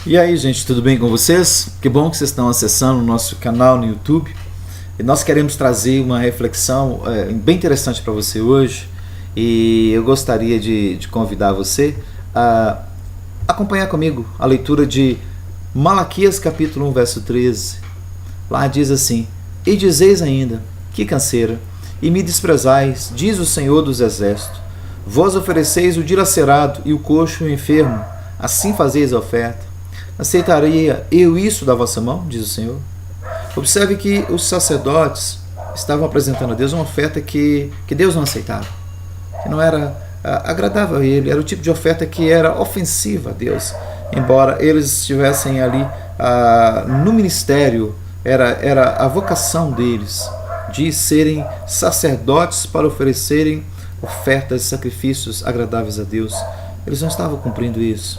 E aí, gente, tudo bem com vocês? Que bom que vocês estão acessando o nosso canal no YouTube. E nós queremos trazer uma reflexão bem interessante para você hoje. E eu gostaria de convidar você a acompanhar comigo a leitura de Malaquias capítulo 1, verso 13. Lá diz assim: E dizeis ainda, que canseira, e me desprezais, diz o Senhor dos Exércitos. Vós ofereceis o dilacerado e o coxo e o enfermo, assim fazeis a oferta. Aceitaria eu isso da vossa mão? Diz o Senhor. Observe que os sacerdotes estavam apresentando a Deus uma oferta que Deus não aceitava, que não era agradável a Ele, era o tipo de oferta que era ofensiva a Deus. Embora eles estivessem ali no ministério, era a vocação deles de serem sacerdotes para oferecerem ofertas e sacrifícios agradáveis a Deus. Eles não estavam cumprindo isso.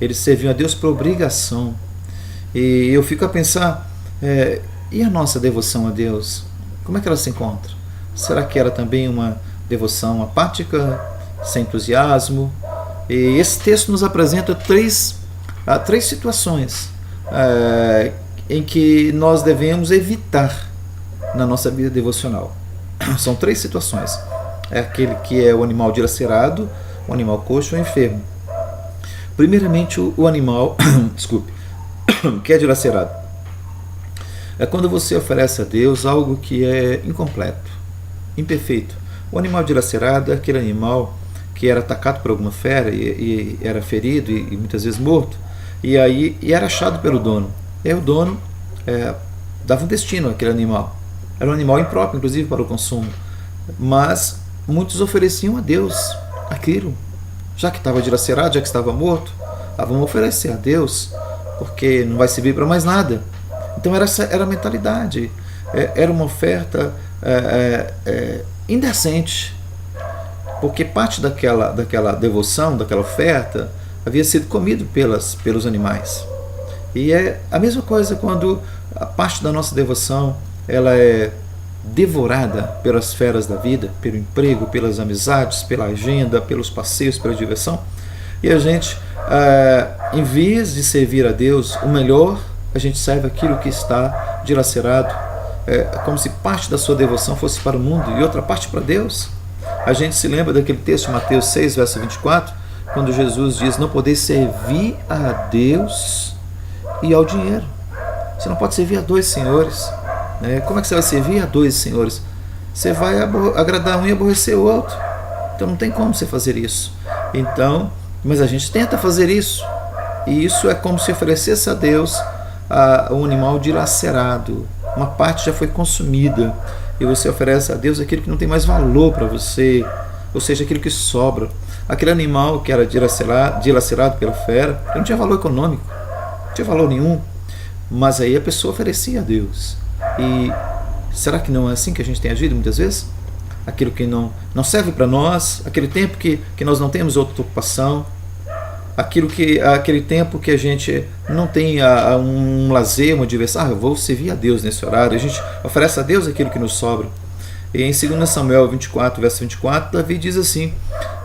Eles serviam a Deus por obrigação. E eu fico a pensar, e a nossa devoção a Deus? Como é que ela se encontra? Será que era também uma devoção apática, sem entusiasmo? E esse texto nos apresenta três situações em que nós devemos evitar na nossa vida devocional. São três situações. É aquele que é o animal dilacerado, o animal coxo ou enfermo. Primeiramente, o animal desculpe, que é dilacerado. É quando você oferece a Deus algo que é incompleto, imperfeito. O animal dilacerado é aquele animal que era atacado por alguma fera e era ferido e muitas vezes morto, e era achado pelo dono. E aí o dono dava um destino àquele animal. Era um animal impróprio, inclusive, para o consumo. Mas muitos ofereciam a Deus aquilo. Já que estava dilacerado, já que estava morto, vamos oferecer a Deus, porque não vai servir para mais nada. Então era a mentalidade. Era uma oferta indecente, porque parte daquela devoção, daquela oferta, havia sido comido pelos animais. E é a mesma coisa quando a parte da nossa devoção ela é devorada pelas feras da vida, pelo emprego, pelas amizades, pela agenda, pelos passeios, pela diversão, e a gente, em vez de servir a Deus o melhor, a gente serve aquilo que está dilacerado, como se parte da sua devoção fosse para o mundo e outra parte para Deus. A gente se lembra daquele texto de Mateus 6, verso 24, quando Jesus diz: não podeis servir a Deus e ao dinheiro. Você não pode servir a dois senhores. Como é que você vai servir a dois senhores? Você vai agradar um e aborrecer o outro. Então não tem como você fazer isso. Mas a gente tenta fazer isso. E isso é como se oferecesse a Deus um animal dilacerado. Uma parte já foi consumida. E você oferece a Deus aquilo que não tem mais valor para você. Ou seja, aquilo que sobra. Aquele animal que era dilacerado pela fera, não tinha valor econômico. Não tinha valor nenhum. Mas aí a pessoa oferecia a Deus. E será que não é assim que a gente tem agido muitas vezes? Aquilo que não serve para nós, aquele tempo que nós não temos outra ocupação, aquele tempo que a gente não tem um lazer, uma diversão. Eu vou servir a Deus nesse horário. A gente oferece a Deus aquilo que nos sobra. E em 2 Samuel 24, verso 24, Davi diz assim: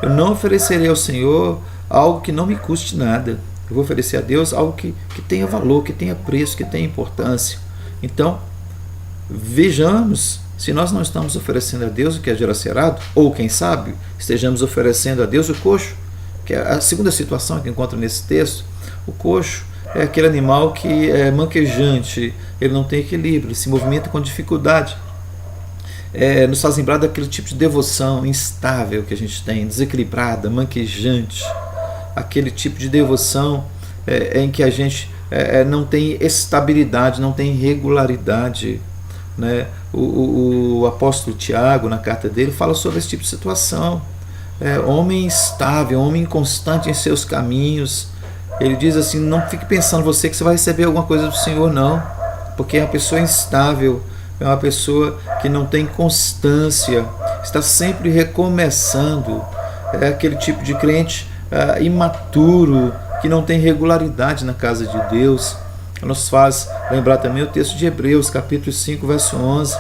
eu não oferecerei ao Senhor algo que não me custe nada. Eu vou oferecer a Deus algo que tenha valor, que tenha preço, que tenha importância. Então, vejamos se nós não estamos oferecendo a Deus o que é dilacerado, ou quem sabe estejamos oferecendo a Deus o coxo, que é a segunda situação que encontra nesse texto. O coxo é aquele animal que é manquejante, ele não tem equilíbrio, ele se movimenta com dificuldade. Nos faz lembrar daquele tipo de devoção instável que a gente tem, desequilibrada, manquejante, aquele tipo de devoção em que a gente não tem estabilidade, não tem regularidade. O apóstolo Tiago, na carta dele, fala sobre esse tipo de situação. Homem instável, homem inconstante em seus caminhos. Ele diz assim: não fique pensando você que você vai receber alguma coisa do Senhor, não, porque é uma pessoa instável, é uma pessoa que não tem constância, está sempre recomeçando. É aquele tipo de crente imaturo, que não tem regularidade na casa de Deus. Nos faz lembrar também o texto de Hebreus, capítulo 5, verso 11.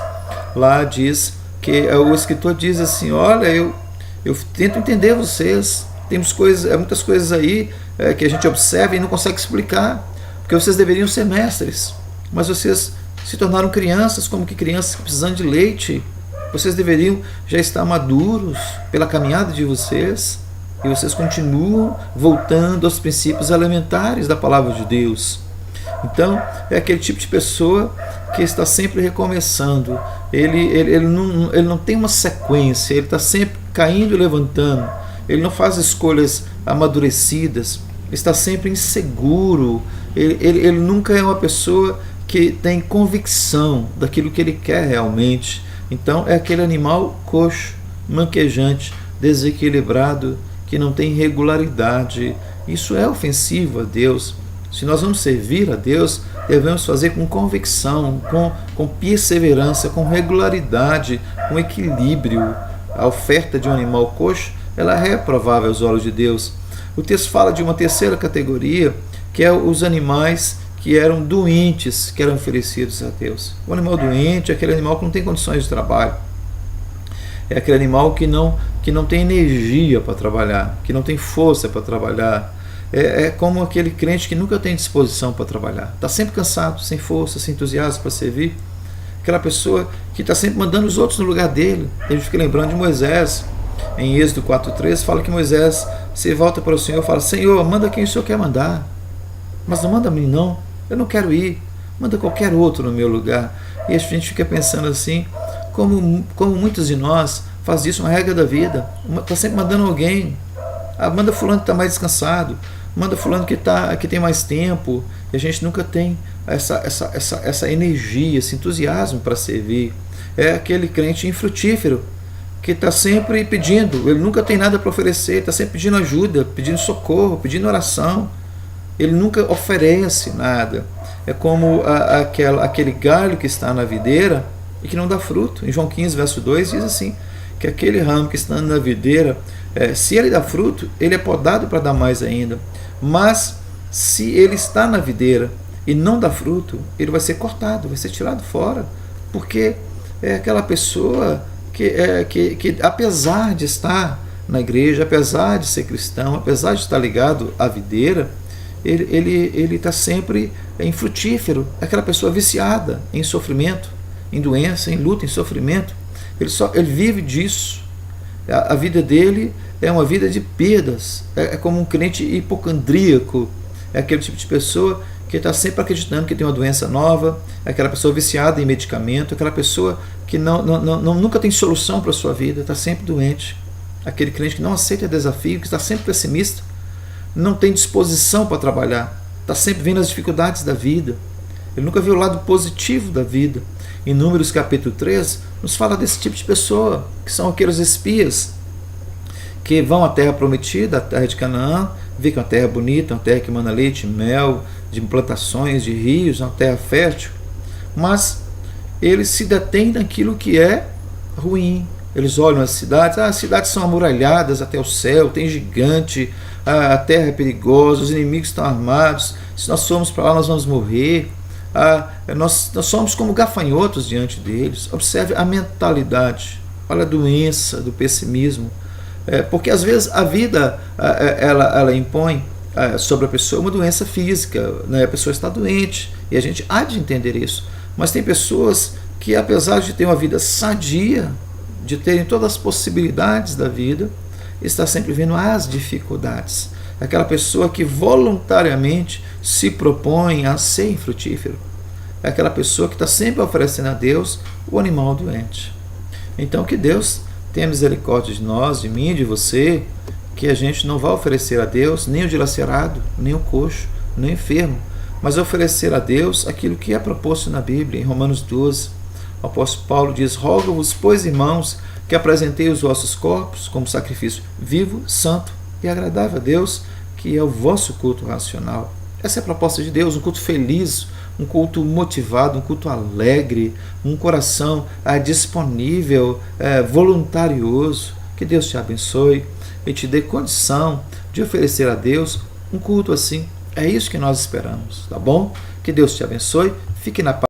Lá diz que o escritor diz assim: olha, eu tento entender vocês, temos muitas coisas aí que a gente observa e não consegue explicar. porque vocês deveriam ser mestres, mas vocês se tornaram crianças, como que crianças precisando de leite. Vocês deveriam já estar maduros pela caminhada de vocês, e vocês continuam voltando aos princípios elementares da palavra de Deus. Então, é aquele tipo de pessoa que está sempre recomeçando. Ele não tem uma sequência, ele está sempre caindo e levantando. Ele não faz escolhas amadurecidas, está sempre inseguro. Ele nunca é uma pessoa que tem convicção daquilo que ele quer realmente. Então, é aquele animal coxo, manquejante, desequilibrado, que não tem regularidade. Isso é ofensivo a Deus. Se nós vamos servir a Deus, devemos fazer com convicção, com perseverança, com regularidade, com equilíbrio. A oferta de um animal coxo, ela é reprovável aos olhos de Deus. O texto fala de uma terceira categoria, que é os animais que eram doentes, que eram oferecidos a Deus. O animal doente é aquele animal que não tem condições de trabalho. É aquele animal que não tem energia para trabalhar, que não tem força para trabalhar. É como aquele crente que nunca tem disposição para trabalhar. Está sempre cansado, sem força, sem entusiasmo para servir. Aquela pessoa que está sempre mandando os outros no lugar dele. A gente fica lembrando de Moisés. Em Êxodo 4:3 fala que Moisés se volta para o Senhor e fala: Senhor, manda quem o Senhor quer mandar. Mas não manda a mim não. Eu não quero ir. Manda qualquer outro no meu lugar. E a gente fica pensando assim, como muitos de nós faz isso uma regra da vida. Está sempre mandando alguém. Manda fulano que está mais descansado. Manda fulano que tem mais tempo. E a gente nunca tem essa energia, esse entusiasmo para servir. É aquele crente infrutífero que está sempre pedindo. Ele nunca tem nada para oferecer. Está sempre pedindo ajuda, pedindo socorro, pedindo oração. Ele nunca oferece nada. É como aquele galho que está na videira e que não dá fruto. Em João 15, verso 2 diz assim, que aquele ramo que está na videira, se ele dá fruto, ele é podado para dar mais ainda. Mas se ele está na videira e não dá fruto, ele vai ser cortado, vai ser tirado fora, porque é aquela pessoa que apesar de estar na igreja, apesar de ser cristão, apesar de estar ligado à videira, ele está sempre infrutífero. É aquela pessoa viciada em sofrimento, em doença, em luta, em sofrimento. Ele vive disso. A vida dele é uma vida de perdas. É como um crente hipocondríaco. É aquele tipo de pessoa que está sempre acreditando que tem uma doença nova. É aquela pessoa viciada em medicamento. Aquela pessoa que nunca tem solução para a sua vida. Está sempre doente. Aquele crente que não aceita desafio, que está sempre pessimista. Não tem disposição para trabalhar. Está sempre vendo as dificuldades da vida. Ele nunca viu o lado positivo da vida. Em Números capítulo 3, nos fala desse tipo de pessoa, que são aqueles espias que vão à terra prometida, a terra de Canaã, vê que é uma terra bonita, uma terra que emana leite, mel, de plantações, de rios, uma terra fértil, mas eles se detêm naquilo que é ruim. Eles olham as cidades são amuralhadas até o céu, tem gigante, a terra é perigosa, os inimigos estão armados, se nós formos para lá nós vamos morrer. Nós somos como gafanhotos diante deles. Observe a mentalidade, olha a doença do pessimismo, porque às vezes a vida ela impõe sobre a pessoa uma doença física, né? A pessoa está doente e a gente há de entender isso, mas tem pessoas que, apesar de ter uma vida sadia, de terem todas as possibilidades da vida, está sempre vendo as dificuldades. Aquela pessoa que voluntariamente se propõe a ser infrutífero. É aquela pessoa que está sempre oferecendo a Deus o animal doente. Então que Deus tenha misericórdia de nós, de mim, de você, que a gente não vai oferecer a Deus nem o dilacerado, nem o coxo, nem o enfermo, mas oferecer a Deus aquilo que é proposto na Bíblia. Em Romanos 12, o apóstolo Paulo diz: rogo-vos, pois, irmãos, que apresentei os vossos corpos como sacrifício vivo, santo e agradável a Deus, que é o vosso culto racional. Essa é a proposta de Deus, um culto feliz, um culto motivado, um culto alegre, um coração disponível, voluntarioso. Que Deus te abençoe e te dê condição de oferecer a Deus um culto assim. É isso que nós esperamos, tá bom? Que Deus te abençoe, fique na paz.